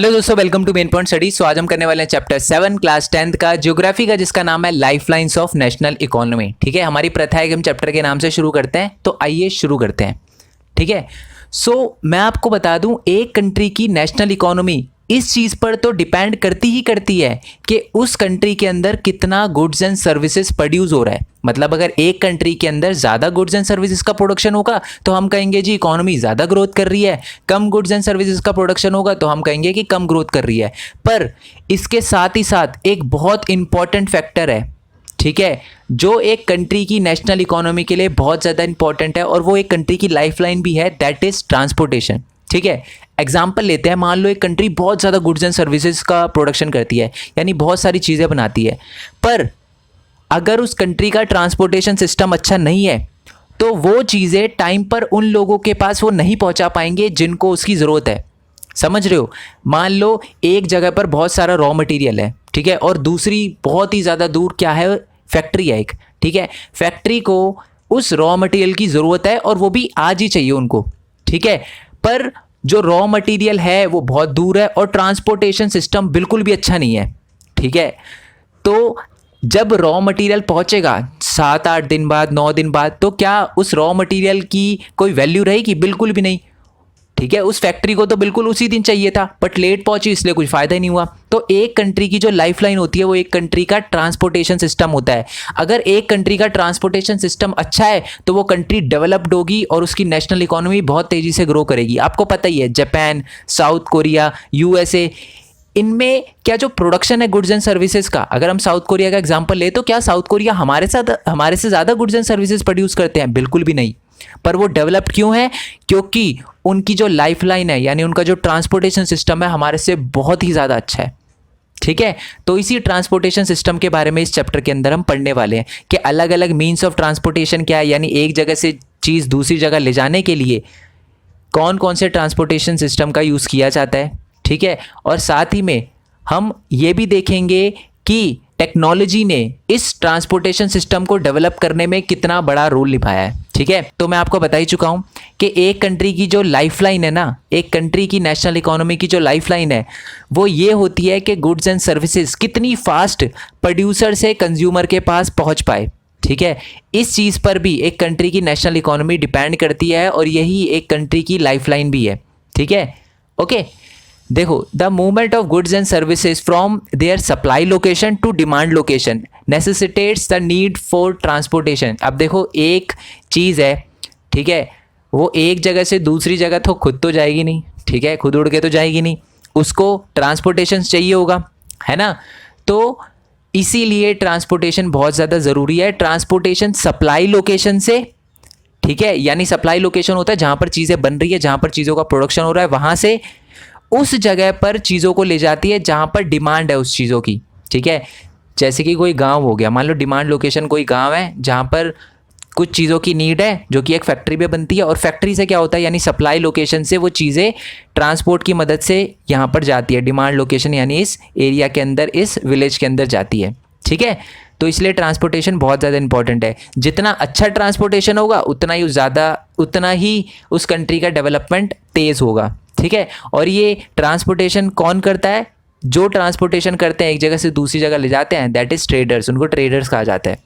Hello दोस्तों, welcome to main point study. So आज हम करने वाले हैं चैप्टर 7 क्लास 10th का ज्योग्राफी का, जिसका नाम है लाइफलाइंस ऑफ नेशनल इकोनॉमी। ठीक है, हमारी प्रथा है कि हम चैप्टर के नाम से शुरू करते हैं, तो आइए शुरू करते हैं। ठीक है, सो मैं आपको बता दूं, एक कंट्री की नेशनल इकोनॉमी इस चीज़ पर तो डिपेंड करती ही करती है कि उस कंट्री के अंदर कितना गुड्स एंड सर्विसेज प्रोड्यूस हो रहा है। मतलब अगर एक कंट्री के अंदर ज़्यादा गुड्स एंड सर्विसेज का प्रोडक्शन होगा तो हम कहेंगे जी इकोनॉमी ज़्यादा ग्रोथ कर रही है। कम गुड्स एंड सर्विसेज का प्रोडक्शन होगा तो हम कहेंगे कि कम ग्रोथ कर रही है। पर इसके साथ ही साथ एक बहुत इंपॉर्टेंट फैक्टर है, ठीक है, जो एक कंट्री की नेशनल इकोनॉमी के लिए बहुत ज़्यादा इंपॉर्टेंट है और वो एक कंट्री की लाइफलाइन भी है, दैट इज़ ट्रांसपोर्टेशन। ठीक है, एग्जाम्पल लेते हैं। मान लो एक कंट्री बहुत ज़्यादा गुड्स एंड सर्विसेज का प्रोडक्शन करती है, यानी बहुत सारी चीज़ें बनाती है, पर अगर उस कंट्री का ट्रांसपोर्टेशन सिस्टम अच्छा नहीं है तो वो चीज़ें टाइम पर उन लोगों के पास वो नहीं पहुंचा पाएंगे जिनको उसकी ज़रूरत है। समझ रहे हो? मान लो एक जगह पर बहुत सारा रॉ मटेरियल है, ठीक है, और दूसरी बहुत ही ज़्यादा दूर क्या है, फैक्ट्री है एक। ठीक है, फैक्ट्री को उस रॉ मटेरियल की ज़रूरत है और वो भी आज ही चाहिए उनको। ठीक है, पर जो रॉ मटेरियल है वो बहुत दूर है और ट्रांसपोर्टेशन सिस्टम बिल्कुल भी अच्छा नहीं है। ठीक है, तो जब रॉ मटेरियल पहुंचेगा 7-8 दिन बाद, 9 दिन बाद, तो क्या उस रॉ मटेरियल की कोई वैल्यू रहेगी? बिल्कुल भी नहीं। ठीक है, उस फैक्ट्री को तो बिल्कुल उसी दिन चाहिए था, बट लेट पहुंची इसलिए कुछ फायदा ही नहीं हुआ। तो एक कंट्री की जो लाइफलाइन होती है वो एक कंट्री का ट्रांसपोर्टेशन सिस्टम होता है। अगर एक कंट्री का ट्रांसपोर्टेशन सिस्टम अच्छा है तो वो कंट्री डेवलप्ड होगी और उसकी नेशनल इकोनॉमी बहुत तेजी से ग्रो करेगी। आपको पता ही है, जापान, साउथ कोरिया, यूएसए, इनमें क्या जो प्रोडक्शन है गुड्स एंड सर्विसेज का, अगर हम साउथ कोरिया का एग्जांपल ले तो क्या साउथ कोरिया हमारे से ज़्यादा गुड्स एंड सर्विसेज प्रोड्यूस करते हैं? बिल्कुल भी नहीं। पर वो डेवलप्ड क्यों है? क्योंकि उनकी जो लाइफलाइन है, यानी उनका जो ट्रांसपोर्टेशन सिस्टम है, हमारे से बहुत ही ज़्यादा अच्छा है। ठीक है, तो इसी ट्रांसपोर्टेशन सिस्टम के बारे में इस चैप्टर के अंदर हम पढ़ने वाले हैं कि अलग अलग मीन्स ऑफ ट्रांसपोर्टेशन क्या है, यानी एक जगह से चीज़ दूसरी जगह ले जाने के लिए कौन कौन से ट्रांसपोर्टेशन सिस्टम का यूज़ किया जाता है। ठीक है, और साथ ही में हम ये भी देखेंगे कि टेक्नोलॉजी ने इस ट्रांसपोर्टेशन सिस्टम को डेवलप करने में कितना बड़ा रोल निभाया है। ठीक है, तो मैं आपको बता ही चुका हूँ कि एक कंट्री की जो लाइफलाइन है ना, एक कंट्री की नेशनल इकोनॉमी की जो लाइफलाइन है वो ये होती है कि गुड्स एंड सर्विसेज कितनी फास्ट प्रोड्यूसर से कंज्यूमर के पास पहुँच पाए। ठीक है, इस चीज़ पर भी एक कंट्री की नेशनल इकोनॉमी डिपेंड करती है और यही एक कंट्री की लाइफलाइन भी है। ठीक है, ओके, देखो, the movement of goods and services from their supply location to demand location necessitates the need for transportation. अब देखो, एक चीज़ है, ठीक है, वो एक जगह से दूसरी जगह तो खुद तो जाएगी नहीं, ठीक है, खुद उड़ के तो जाएगी नहीं, उसको ट्रांसपोर्टेशन चाहिए होगा, है ना। तो इसीलिए ट्रांसपोर्टेशन बहुत ज़्यादा ज़रूरी है। ट्रांसपोर्टेशन सप्लाई लोकेशन से, ठीक है, यानी सप्लाई लोकेशन होता है जहाँ पर चीज़ें बन रही है, जहाँ पर चीज़ों का प्रोडक्शन हो रहा है, वहाँ से उस जगह पर चीज़ों को ले जाती है जहाँ पर डिमांड है उस चीज़ों की। ठीक है, जैसे कि कोई गांव हो गया, मान लो डिमांड लोकेशन कोई गांव है जहाँ पर कुछ चीज़ों की नीड है जो कि एक फैक्ट्री में बनती है, और फैक्ट्री से क्या होता है, यानी सप्लाई लोकेशन से वो चीज़ें ट्रांसपोर्ट की मदद से यहाँ पर जाती है, डिमांड लोकेशन यानी इस एरिया के अंदर, इस विलेज के अंदर जाती है। ठीक है, तो इसलिए ट्रांसपोर्टेशन बहुत ज़्यादा इंपॉर्टेंट है। जितना अच्छा ट्रांसपोर्टेशन होगा उतना ही उस कंट्री का डेवलपमेंट तेज़ होगा। ठीक है, और ये ट्रांसपोर्टेशन कौन करता है? जो ट्रांसपोर्टेशन करते हैं, एक जगह से दूसरी जगह ले जाते हैं, दैट इज़ ट्रेडर्स, उनको ट्रेडर्स कहा जाता है।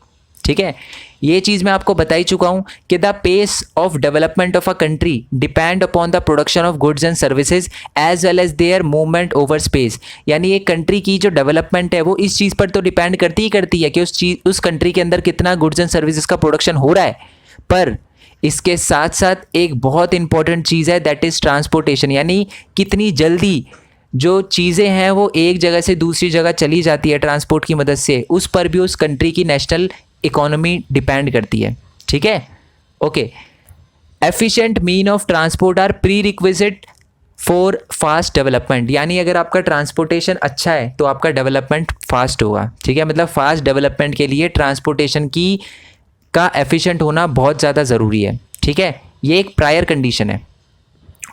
ठीक है, ये चीज़ मैं आपको बता ही चुका हूँ कि the pace of development of a country depend upon the production of goods and services as well as their movement over space. यानी एक कंट्री की जो डेवलपमेंट है वो इस चीज़ पर तो डिपेंड करती है कि उस कंट्री के अंदर कितना गुड्स एंड सर्विसेज का प्रोडक्शन हो रहा है, पर इसके साथ साथ एक बहुत इंपॉर्टेंट चीज़ है, दैट इज़ ट्रांसपोर्टेशन, यानी कितनी जल्दी जो चीज़ें हैं वो एक जगह से दूसरी जगह चली जाती है ट्रांसपोर्ट की मदद से, उस पर भी उस कंट्री की नेशनल इकोनॉमी डिपेंड करती है। ठीक है, okay, efficient mean of transport are prerequisite for fast development. यानी अगर आपका ट्रांसपोर्टेशन अच्छा है तो आपका डेवलपमेंट फास्ट होगा। ठीक है, मतलब फास्ट डेवलपमेंट के लिए ट्रांसपोर्टेशन का एफिशिएंट होना बहुत ज़्यादा ज़रूरी है। ठीक है, ये एक प्रायर कंडीशन है।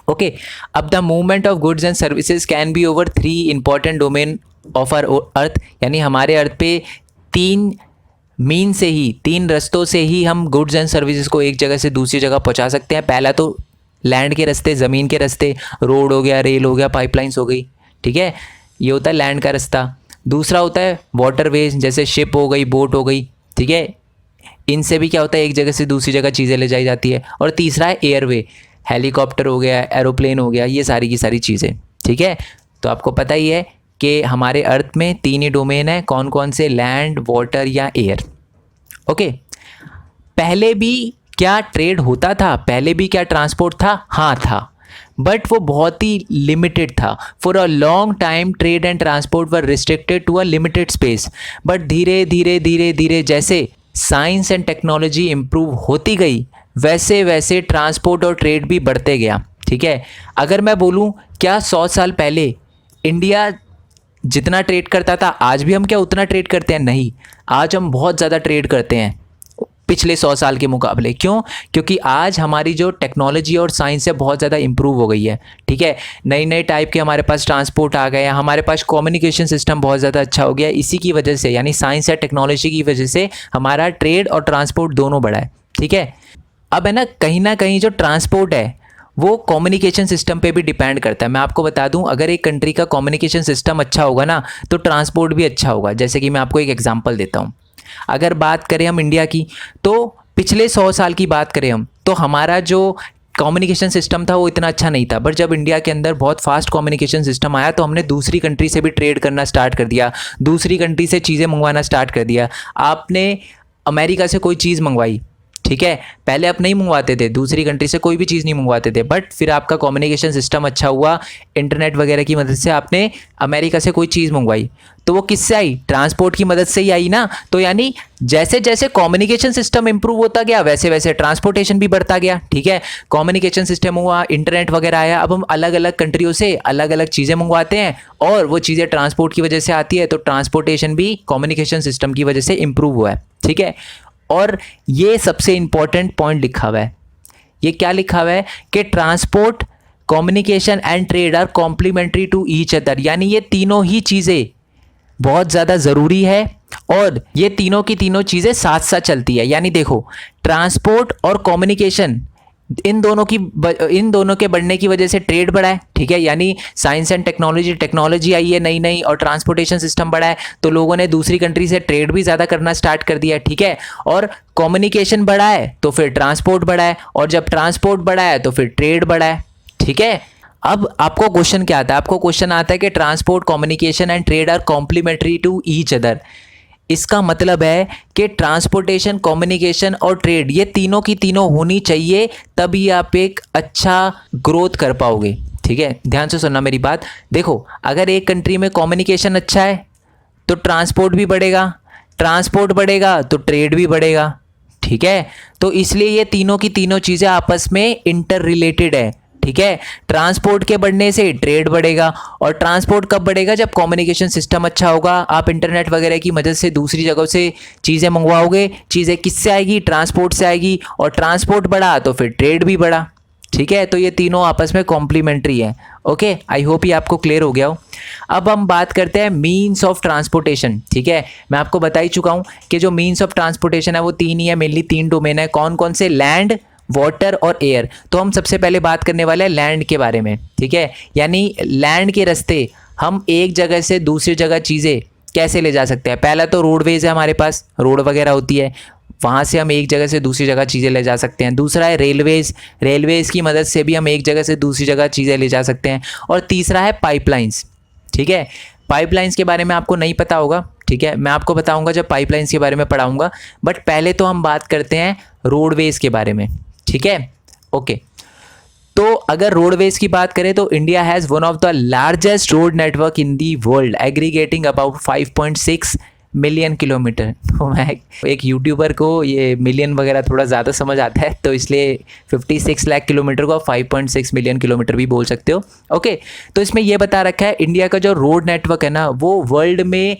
ओके, अब the movement of goods and services can be over 3 important domain of our earth. यानी हमारे अर्थ पे 3 रस्तों से ही हम गुड्स एंड सर्विसेज को एक जगह से दूसरी जगह पहुंचा सकते हैं। पहला तो लैंड के रास्ते, ज़मीन के रास्ते, रोड हो गया, रेल हो गया, पाइपलाइंस हो गई। ठीक है, ये होता है लैंड का रास्ता। दूसरा होता है वाटरवेज, जैसे शिप हो गई, बोट हो गई, ठीक है, इनसे भी क्या होता है एक जगह से दूसरी जगह चीज़ें ले जाई जाती है। और तीसरा है एयरवे, हेलीकॉप्टर हो गया, एरोप्लेन हो गया, ये सारी की सारी चीज़ें, ठीक है। तो आपको पता ही है कि हमारे अर्थ में 3 ही डोमेन है, कौन कौन से, लैंड, वाटर या एयर। ओके, पहले भी क्या ट्रेड होता था, पहले भी क्या ट्रांसपोर्ट था, हाँ था, बट वो बहुत ही लिमिटेड था। For a long time trade and transport were restricted to a limited space, but धीरे धीरे धीरे धीरे जैसे साइंस एंड टेक्नोलॉजी इम्प्रूव होती गई वैसे वैसे ट्रांसपोर्ट और ट्रेड भी बढ़ते गया, ठीक है। अगर मैं बोलूँ क्या 100 साल पहले इंडिया जितना ट्रेड करता था आज भी हम क्या उतना ट्रेड करते हैं? नहीं, आज हम बहुत ज़्यादा ट्रेड करते हैं पिछले 100 साल के मुकाबले। क्यों? क्योंकि आज हमारी जो टेक्नोलॉजी और साइंस है बहुत ज़्यादा इंप्रूव हो गई है, ठीक है। नई नई टाइप के हमारे पास ट्रांसपोर्ट आ गए हैं, हमारे पास कम्युनिकेशन सिस्टम बहुत ज़्यादा अच्छा हो गया है। इसी की वजह से, यानी साइंस या टेक्नोलॉजी की वजह से हमारा ट्रेड और ट्रांसपोर्ट दोनों बढ़ा है, ठीक है। अब है ना कहीं जो ट्रांसपोर्ट है वो कम्युनिकेशन सिस्टम पे भी डिपेंड करता है। मैं आपको बता दूं, अगर एक कंट्री का कम्युनिकेशन सिस्टम अच्छा होगा ना तो ट्रांसपोर्ट भी अच्छा होगा। जैसे कि मैं आपको एक एग्जांपल देता हूं, अगर बात करें हम इंडिया की, तो पिछले 100 साल की बात करें हम, तो हमारा जो कम्युनिकेशन सिस्टम था वो इतना अच्छा नहीं था। बट जब इंडिया के अंदर बहुत फास्ट कम्युनिकेशन सिस्टम आया तो हमने दूसरी कंट्री से भी ट्रेड करना स्टार्ट कर दिया, दूसरी कंट्री से चीज़ें मंगवाना स्टार्ट कर दिया। आपने अमेरिका से कोई चीज़ मंगवाई, ठीक है, पहले आप नहीं मंगवाते थे, दूसरी कंट्री से कोई भी चीज़ नहीं मंगवाते थे, बट फिर आपका कम्युनिकेशन सिस्टम अच्छा हुआ, इंटरनेट वगैरह की मदद से आपने अमेरिका से कोई चीज़ मंगवाई, तो वो किससे आई? ट्रांसपोर्ट की मदद से ही आई ना। तो यानी जैसे जैसे कम्युनिकेशन सिस्टम इंप्रूव होता गया वैसे वैसे ट्रांसपोर्टेशन भी बढ़ता गया, ठीक है। कम्युनिकेशन सिस्टम हुआ, इंटरनेट वगैरह आया, अब हम अलग अलग कंट्रियों से अलग अलग चीज़ें मंगवाते हैं और वो चीज़ें ट्रांसपोर्ट की वजह से आती है, तो ट्रांसपोर्टेशन भी कम्युनिकेशन सिस्टम की वजह से इंप्रूव हुआ है, ठीक है। और ये सबसे इंपॉर्टेंट पॉइंट लिखा हुआ है, ये क्या लिखा हुआ है कि transport, communication and trade are complementary to each other, यानी ये तीनों ही चीज़ें बहुत ज़्यादा ज़रूरी है और ये तीनों की तीनों चीज़ें साथ साथ चलती है। यानी देखो, ट्रांसपोर्ट और कम्युनिकेशन इन दोनों के बढ़ने की वजह से ट्रेड बढ़ा है, ठीक है, यानी साइंस एंड टेक्नोलॉजी आई है नई नई और ट्रांसपोर्टेशन सिस्टम बढ़ा है, तो लोगों ने दूसरी कंट्री से ट्रेड भी ज़्यादा करना स्टार्ट कर दिया है, ठीक है। और कम्युनिकेशन बढ़ा है तो फिर ट्रांसपोर्ट बढ़ा है, और जब ट्रांसपोर्ट बढ़ा है तो फिर ट्रेड बढ़ा है, ठीक है। अब आपको क्वेश्चन क्या आता है? आपको क्वेश्चन आता है कि transport, communication and trade are complementary to each other. इसका मतलब है कि ट्रांसपोर्टेशन, कम्युनिकेशन और ट्रेड ये तीनों की तीनों होनी चाहिए, तभी आप एक अच्छा ग्रोथ कर पाओगे, ठीक है। ध्यान से सुनना मेरी बात। देखो, अगर एक कंट्री में कम्युनिकेशन अच्छा है तो ट्रांसपोर्ट भी बढ़ेगा, ट्रांसपोर्ट बढ़ेगा तो ट्रेड भी बढ़ेगा, ठीक है। तो इसलिए ये तीनों की तीनों चीज़ें आपस में इंटर रिलेटेड है, ठीक है। ट्रांसपोर्ट के बढ़ने से ट्रेड बढ़ेगा, और ट्रांसपोर्ट कब बढ़ेगा? जब कम्युनिकेशन सिस्टम अच्छा होगा, आप इंटरनेट वगैरह की मदद से दूसरी जगहों से चीज़ें मंगवाओगे, चीज़ें किससे आएगी? ट्रांसपोर्ट से आएगी, और ट्रांसपोर्ट बढ़ा तो फिर ट्रेड भी बढ़ा, ठीक है। तो ये तीनों आपस में कॉम्प्लीमेंट्री है। ओके, आई होप ये आपको क्लियर हो गया हो। अब हम बात करते हैं मीन्स ऑफ ट्रांसपोर्टेशन, ठीक है। मैं आपको बता ही चुका हूँ कि जो मीन्स ऑफ ट्रांसपोर्टेशन है वो 3 ही है, मेनली 3 डोमेन है। कौन कौन से? लैंड, वाटर और एयर। तो हम सबसे पहले बात करने वाले हैं लैंड के बारे में, ठीक है। यानी लैंड के रास्ते हम एक जगह से दूसरी जगह चीज़ें कैसे ले जा सकते हैं? पहला तो रोडवेज है, हमारे पास रोड वगैरह होती है, वहाँ से हम एक जगह से दूसरी जगह चीज़ें ले जा सकते हैं। दूसरा है रेलवेज़ की मदद से भी हम एक जगह से दूसरी जगह चीज़ें ले जा सकते हैं। और तीसरा है पाइपलाइंस, ठीक है। पाइपलाइंस के बारे में आपको नहीं पता होगा, ठीक है, मैं आपको बताऊंगा जब पाइपलाइंस के बारे में पढ़ाऊंगा, बट पहले तो हम बात करते हैं रोडवेज़ के बारे में, ठीक है। ओके, तो अगर रोडवेज की बात करें तो India has one of the largest road network in the world, aggregating about 5.6 million kilometre. तो मैं एक यूट्यूबर को ये मिलियन वगैरह थोड़ा ज़्यादा समझ आता है, तो इसलिए 56 लाख किलोमीटर को 5.6 मिलियन किलोमीटर भी बोल सकते हो। ओके, तो इसमें ये बता रखा है इंडिया का जो रोड नेटवर्क है ना वो वर्ल्ड में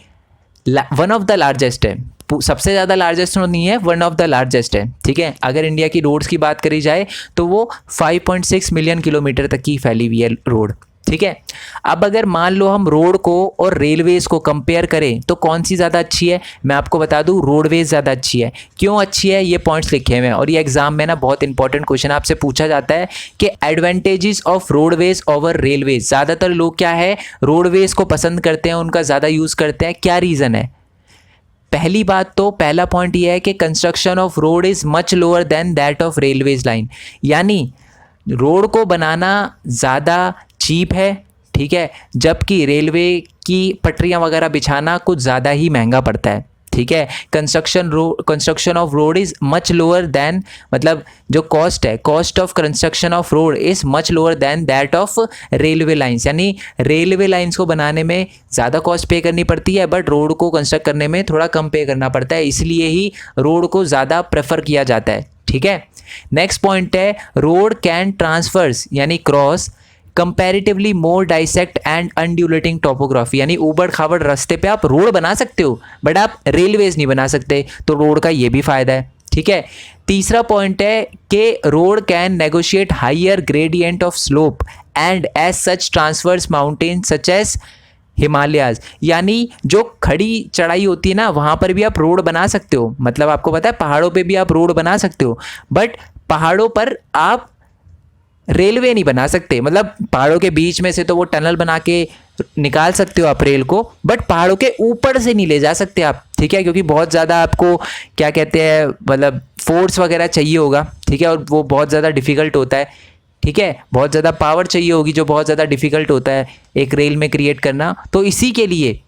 वन ऑफ द लार्जेस्ट है। सबसे ज़्यादा लार्जेस्ट नहीं है, वन ऑफ द लार्जेस्ट है, ठीक है। अगर इंडिया की रोड्स की बात करी जाए तो वो 5.6 मिलियन किलोमीटर तक की फैली हुई है रोड, ठीक है। अब अगर मान लो हम रोड को और रेलवेज़ को कंपेयर करें तो कौन सी ज़्यादा अच्छी है, मैं आपको बता दूं रोडवेज़ ज़्यादा अच्छी है। क्यों अच्छी है, ये पॉइंट्स लिखे हुए हैं और ये एग्जाम में ना बहुत इंपॉर्टेंट क्वेश्चन आपसे पूछा जाता है कि advantages of roadways over railways. ज़्यादातर लोग क्या है, रोडवेज़ को पसंद करते हैं, उनका ज़्यादा यूज़ करते हैं। क्या रीज़न है? पहली बात तो पहला पॉइंट ये है कि construction of road is much lower than that of railways line, यानी रोड को बनाना ज़्यादा चीप है, ठीक है, जबकि रेलवे की पटरियां वगैरह बिछाना कुछ ज़्यादा ही महंगा पड़ता है, ठीक है। Construction of road is much lower than, मतलब जो कॉस्ट है, cost of construction of road is much lower than that of railway lines, यानी रेलवे लाइंस को बनाने में ज़्यादा कॉस्ट पे करनी पड़ती है, बट रोड को कंस्ट्रक्ट करने में थोड़ा कम पे करना पड़ता है, इसलिए ही रोड को ज़्यादा प्रेफर किया जाता है, ठीक है। नेक्स्ट पॉइंट है रोड कैन ट्रांसफर्स यानी cross comparatively more dissect and undulating topography, यानी ऊबड़ खाबड़ रास्ते पे आप रोड बना सकते हो बट आप रेलवेज नहीं बना सकते, तो रोड का ये भी फायदा है, ठीक है। तीसरा पॉइंट है कि road can negotiate higher gradient of slope and as such transverse mountain such as Himalayas, यानी जो खड़ी चढ़ाई होती है ना वहाँ पर भी आप रोड बना सकते हो, मतलब आपको पता है पहाड़ों पे भी आप रोड बना सकते हो, बट पहाड़ों पर आप रेलवे नहीं बना सकते, मतलब पहाड़ों के बीच में से तो वो टनल बना के निकाल सकते हो आप रेल को, बट पहाड़ों के ऊपर से नहीं ले जा सकते आप, ठीक है, क्योंकि बहुत ज़्यादा आपको क्या कहते हैं मतलब फोर्स वगैरह चाहिए होगा, ठीक है, और वो बहुत ज़्यादा डिफ़िकल्ट होता है, ठीक है, बहुत ज़्यादा पावर चाहिए होगी जो बहुत ज़्यादा डिफ़िकल्ट होता है एक रेल में क्रिएट करना, तो इसी के लिए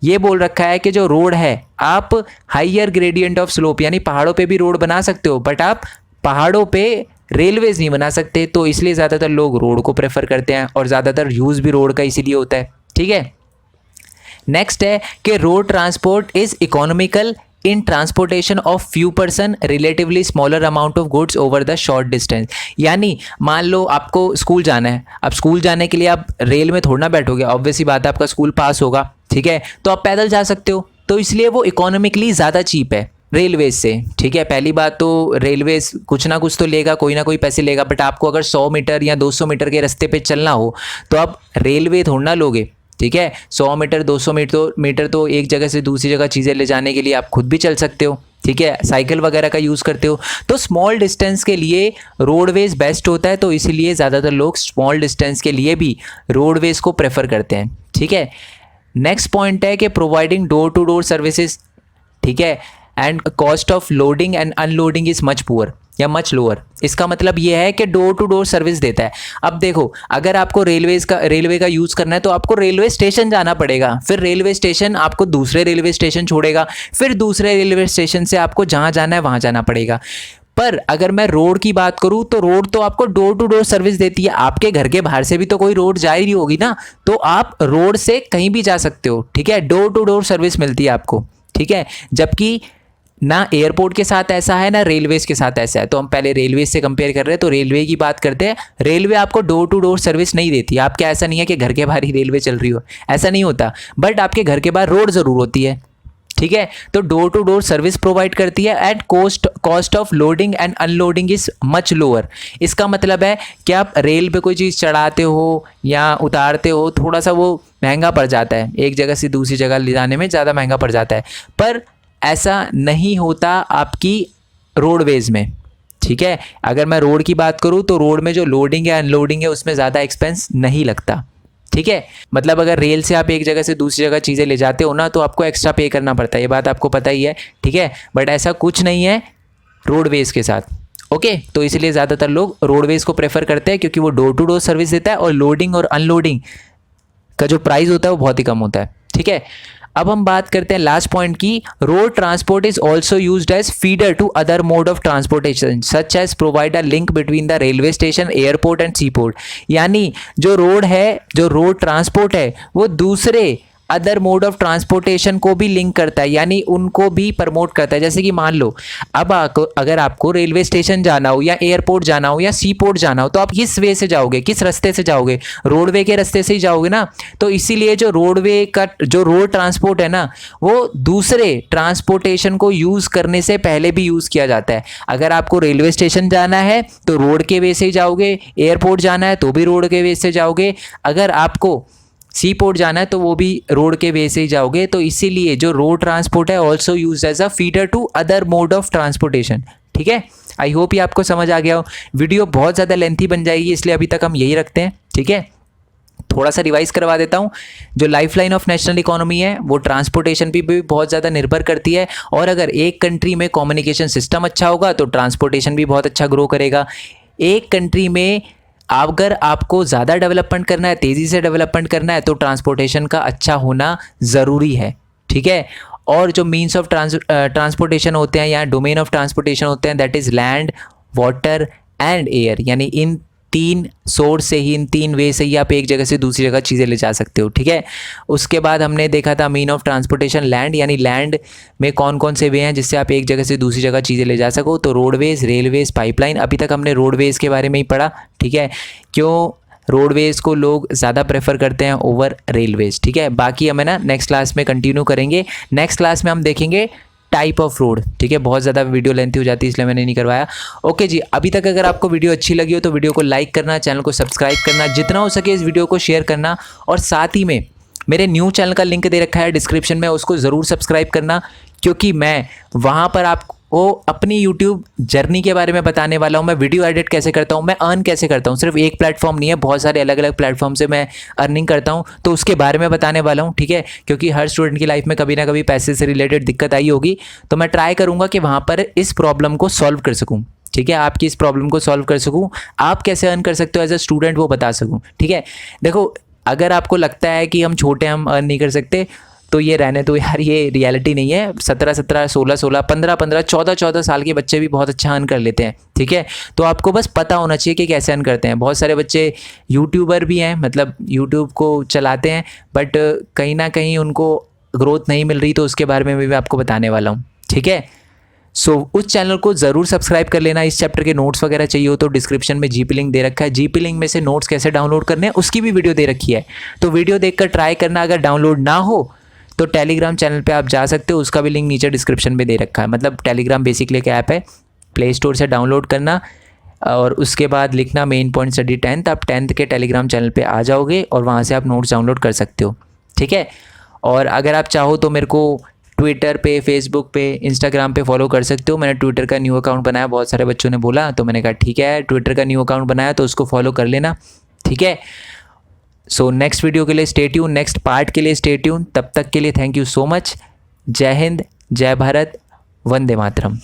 ये बोल रखा है कि जो रोड है आप हाइयर ग्रेडियंट ऑफ स्लोप यानी पहाड़ों पे भी रोड बना सकते हो, बट आप पहाड़ों पे रेलवेज नहीं बना सकते, तो इसलिए ज़्यादातर लोग रोड को प्रेफर करते हैं और ज़्यादातर यूज़ भी रोड का इसीलिए होता है, ठीक है। नेक्स्ट है कि road transport is economical in transportation of few person relatively smaller amount of goods over the short distance, यानी मान लो आपको स्कूल जाना है, अब स्कूल जाने के लिए आप रेल में थोड़ा ना बैठोगे, ऑब्वियसली बात है आपका स्कूल पास होगा, ठीक है, तो आप पैदल जा सकते हो, तो इसलिए वो इकोनॉमिकली ज़्यादा चीप है रेलवेज से, ठीक है। पहली बात तो रेलवेज कुछ ना कुछ तो लेगा, कोई ना कोई पैसे लेगा, बट आपको अगर 100 मीटर या 200 मीटर के रास्ते पे चलना हो तो आप रेलवे थोड़ा ना लोगे, ठीक है। 100 मीटर 200 मीटर तो एक जगह से दूसरी जगह चीज़ें ले जाने के लिए आप खुद भी चल सकते हो, ठीक है, साइकिल वगैरह का यूज़ करते हो, तो स्मॉल डिस्टेंस के लिए रोडवेज बेस्ट होता है, तो इसीलिए ज़्यादातर लोग स्मॉल डिस्टेंस के लिए भी रोडवेज को प्रेफर करते हैं, ठीक है। नेक्स्ट पॉइंट है कि providing door to door services, ठीक है, and cost of loading and unloading is much poor या मच लोअर, इसका मतलब ये है कि डोर टू डोर सर्विस देता है। अब देखो अगर आपको रेलवे का यूज़ करना है तो आपको रेलवे स्टेशन जाना पड़ेगा, फिर रेलवे स्टेशन आपको दूसरे रेलवे स्टेशन छोड़ेगा, फिर दूसरे रेलवे स्टेशन से आपको जहाँ जाना है वहाँ जाना पड़ेगा। पर अगर मैं रोड की बात करूँ तो रोड तो आपको डोर टू डोर सर्विस देती है, आपके घर के बाहर से भी तो कोई रोड जा ही रही होगी ना, तो आप रोड से कहीं भी जा सकते हो, ठीक है, डोर टू डोर सर्विस मिलती है आपको, ठीक है। जबकि ना एयरपोर्ट के साथ ऐसा है ना रेलवेज के साथ ऐसा है, तो हम पहले रेलवेज से कंपेयर कर रहे हैं, तो रेलवे की बात करते हैं। रेलवे आपको डोर टू डोर सर्विस नहीं देती, आपके ऐसा नहीं है कि घर के बाहर ही रेलवे चल रही हो, ऐसा नहीं होता, बट आपके घर के बाहर रोड ज़रूर होती है, ठीक है, तो door to door service provide करती है at cost of loading and unloading is much lower. इसका मतलब है कि आप रेल पे कोई चीज़ चढ़ाते हो या उतारते हो, थोड़ा सा वो महंगा पड़ जाता है, एक जगह से दूसरी जगह ले जाने में ज़्यादा महंगा पड़ जाता है, पर ऐसा नहीं होता आपकी रोडवेज में, ठीक है। अगर मैं रोड की बात करूँ तो रोड में जो लोडिंग है अनलोडिंग है उसमें ज़्यादा एक्सपेंस नहीं लगता, ठीक है। मतलब अगर रेल से आप एक जगह से दूसरी जगह चीज़ें ले जाते हो ना तो आपको एक्स्ट्रा पे करना पड़ता है, ये बात आपको पता ही है, ठीक है, बट ऐसा कुछ नहीं है रोडवेज के साथ, ओके। तो इसलिए ज़्यादातर लोग रोडवेज को प्रेफर करते हैं क्योंकि वो डोर टू डोर सर्विस देता है और लोडिंग और अनलोडिंग का जो प्राइस होता है वो बहुत ही कम होता है, ठीक है। अब हम बात करते हैं लास्ट पॉइंट की, road transport is also used as feeder to other mode of transportation such as provide a link between the railway station airport and sea port, यानी जो रोड है, जो रोड ट्रांसपोर्ट है वो दूसरे अदर मोड ऑफ ट्रांसपोर्टेशन को भी link करता है, यानी उनको भी प्रमोट करता है। जैसे कि मान लो अब अगर आपको रेलवे स्टेशन जाना हो या एयरपोर्ट जाना हो या सी पोर्ट जाना हो तो आप किस वे से जाओगे, किस रास्ते से जाओगे? रोडवे के रास्ते से ही जाओगे ना। तो इसीलिए जो रोडवे का जो रोड ट्रांसपोर्ट है ना, वो दूसरे ट्रांसपोर्टेशन को यूज़ करने से पहले भी यूज़ किया जाता है। अगर आपको रेलवे स्टेशन जाना है तो रोड के वे से ही जाओगे, एयरपोर्ट जाना है तो भी रोड के वे से जाओगे, अगर आपको सी पोर्ट जाना है तो वो भी रोड के वे से ही जाओगे। तो इसीलिए जो रोड ट्रांसपोर्ट है also use as a feeder to other mode of transportation. ठीक है, आई होप ये आपको समझ आ गया हो। वीडियो बहुत ज़्यादा लेंथी बन जाएगी, इसलिए अभी तक हम यही रखते हैं। ठीक है, थोड़ा सा रिवाइज करवा देता हूँ। जो लाइफलाइन ऑफ नेशनल इकोनॉमी है वो ट्रांसपोर्टेशन पे भी बहुत ज़्यादा निर्भर करती है, और अगर एक कंट्री में कम्युनिकेशन सिस्टम अच्छा होगा तो ट्रांसपोर्टेशन भी बहुत अच्छा ग्रो करेगा। एक कंट्री में अगर आपको ज़्यादा डेवलपमेंट करना है, तेज़ी से डेवलपमेंट करना है, तो ट्रांसपोर्टेशन का अच्छा होना ज़रूरी है। ठीक है, और जो मीन्स ऑफ ट्रांसपोर्टेशन होते हैं या डोमेन ऑफ ट्रांसपोर्टेशन होते हैं, that is land, water and air, यानी इन तीन सोर्स से ही, इन तीन वे से ही आप एक जगह से दूसरी जगह चीज़ें ले जा सकते हो। ठीक है, उसके बाद हमने देखा था मीन ऑफ ट्रांसपोर्टेशन लैंड, यानी लैंड में कौन कौन से वे हैं जिससे आप एक जगह से दूसरी जगह चीज़ें ले जा सको। तो रोडवेज, रेलवेज, पाइपलाइन। अभी तक हमने रोडवेज के बारे में ही पढ़ा। ठीक है, क्यों रोडवेज को लोग ज़्यादा प्रेफर करते हैं ओवर रेलवेज। ठीक है, बाकी हमें ना नेक्स्ट क्लास में कंटिन्यू करेंगे। नेक्स्ट क्लास में हम देखेंगे टाइप ऑफ रोड। ठीक है, बहुत ज़्यादा वीडियो लेंथी हो जाती है इसलिए मैंने नहीं करवाया। ओके जी, अभी तक अगर आपको वीडियो अच्छी लगी हो तो वीडियो को लाइक करना, चैनल को सब्सक्राइब करना, जितना हो सके इस वीडियो को शेयर करना, और साथ ही में मेरे न्यू चैनल का लिंक दे रखा है डिस्क्रिप्शन में, उसको ज़रूर सब्सक्राइब करना, क्योंकि मैं वहाँ पर आपको अपनी यूट्यूब जर्नी के बारे में बताने वाला हूँ। मैं वीडियो एडिट कैसे करता हूँ, मैं अर्न कैसे करता हूँ, सिर्फ एक प्लेटफॉर्म नहीं है, बहुत सारे अलग अलग प्लेटफॉर्म से मैं अर्निंग करता हूँ, तो उसके बारे में बताने वाला हूँ। ठीक है, क्योंकि हर स्टूडेंट की लाइफ में कभी ना कभी पैसे से रिलेटेड दिक्कत आई होगी, तो मैं ट्राई करूँगा कि वहाँ पर इस प्रॉब्लम को सॉल्व कर सकूँ। ठीक है, आपकी इस प्रॉब्लम को सॉल्व कर सकूँ, आप कैसे अर्न कर सकते हो एज अ स्टूडेंट वो बता सकूँ। ठीक है, देखो अगर आपको लगता है कि हम छोटे, हम अर्न नहीं कर सकते, तो ये रहने दो यार, ये रियलिटी नहीं है। 17-17, 16-16, 15-15, 14-14 साल के बच्चे भी बहुत अच्छा अर्न कर लेते हैं। ठीक है, तो आपको बस पता होना चाहिए कि कैसे अर्न करते हैं। बहुत सारे बच्चे यूट्यूबर भी हैं, मतलब यूट्यूब को चलाते हैं, बट कहीं ना कहीं उनको ग्रोथ नहीं मिल रही, तो उसके बारे में भी मैं आपको बताने वाला हूँ। ठीक है, सो उस चैनल को ज़रूर सब्सक्राइब कर लेना। इस चैप्टर के नोट्स वगैरह चाहिए हो तो डिस्क्रिप्शन में जीपी लिंक दे रखा है, जीपी लिंक में से नोट्स कैसे डाउनलोड करने हैं उसकी भी वीडियो दे रखी है, तो वीडियो देखकर ट्राई करना। अगर डाउनलोड ना हो तो टेलीग्राम चैनल पे आप जा सकते हो, उसका भी लिंक नीचे डिस्क्रिप्शन में दे रखा है। मतलब टेलीग्राम बेसिकली एक ऐप है, प्ले स्टोर से डाउनलोड करना और उसके बाद लिखना मेन पॉइंट स्टडी 10th, आप 10th के टेलीग्राम चैनल पे आ जाओगे और वहाँ से आप नोट्स डाउनलोड कर सकते हो। ठीक है, और अगर आप चाहो तो मेरे को ट्विटर पे, फेसबुक पे, इंस्टाग्राम पे फॉलो कर सकते हो। मैंने ट्विटर का न्यू अकाउंट बनाया, बहुत सारे बच्चों ने बोला, तो मैंने कहा ठीक है, ट्विटर का न्यू अकाउंट बनाया तो उसको फॉलो कर लेना। ठीक है, सो नेक्स्ट वीडियो के लिए स्टे ट्यून, नेक्स्ट पार्ट के लिए स्टे ट्यून। तब तक के लिए थैंक यू सो मच। जय हिंद, जय भारत, वंदे मातरम।